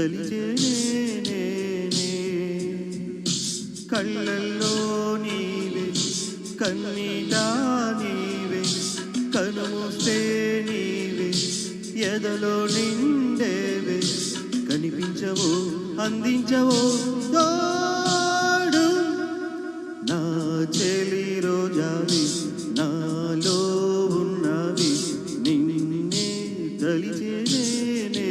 తలిచేనే కళ్ళల్లో నీవే కన్నీటా నీవే కనుమూస్తే నీవే ఎదలో నిండేవే కనిపించవో అందించవో తోడు నా చెలి రోజావి నాలో ఉన్నవి నిన్నే తలిచేనే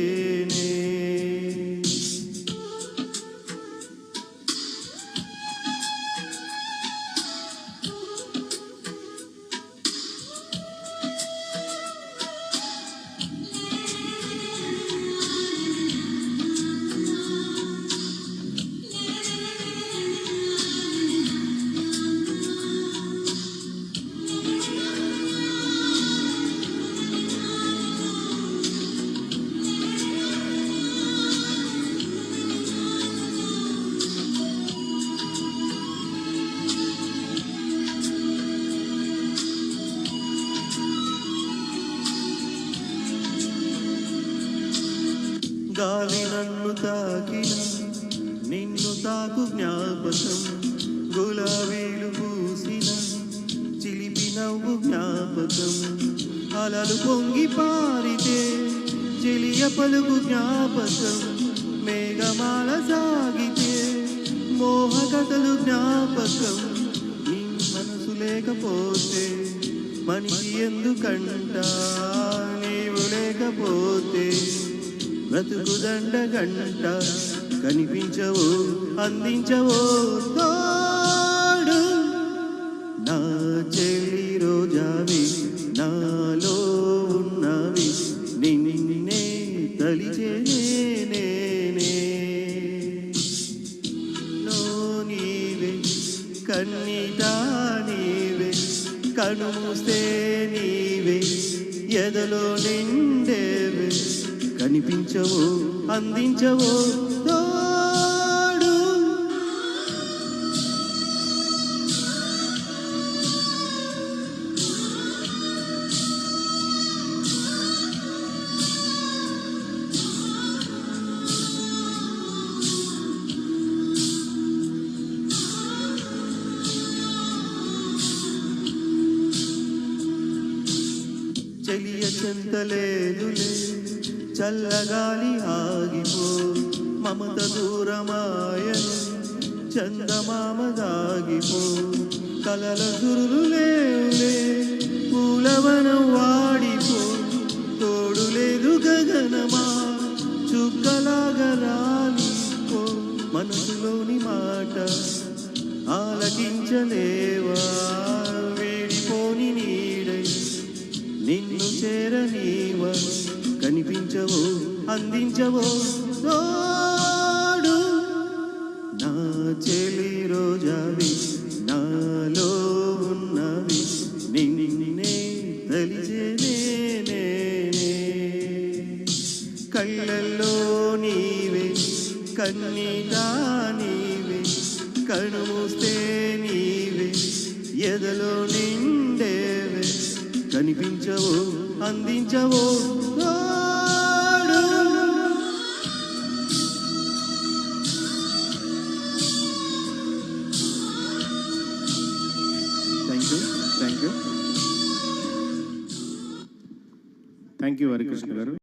గాలి నన్ను తాకిన నిన్ను తాకు జ్ఞాపకం గులాబీలు పూసిన చిలిపి నవ్వు జ్ఞాపకం అలలు పొంగి పారితే చెలియ పలుకు జ్ఞాపకం మేఘమాల సాగితే మోహ కథలు జ్ఞాపకం నీ మనసు లేకపోతే మనిషి ఎందుకంట నీవు లేకపోతే బ్రతుకు దండగంట కనిపించవో అందించవో తోడు నా చెలి రోజావి నాలో ఉన్నవి నిన్నే తలిచేనే నో నీవే కన్నీటా నీవే కనుమూస్తే నీవే ఎదలో నిండేవే కనిపించవో అందించవో తోడు చెలియ చెంతలేదులే చల్లగాలి ఆగిపో మమత దూరమాయను చందమామ దాగిపో కలల గురులు లేవులే పూలవనం వాడిపో తోడు లేదు గగనమా చుక్కలాగా రాలిపో మనసులోని మాట ఆలకించలేవా వేడిపోని నీడై నిన్ను చేరనీవా కనిపించవో అందించవో తోడు నా చెలి రోజావి నాలో ఉన్నవి నిన్నే తలిచేనే కళ్ళల్లో నీవే కన్నీటా నీవే కనుమూస్తే నీవే ఎదలో నిండేవే కనిపించవో అందించవో థ్యాంక్ యూ హరికృష్ణ గారు.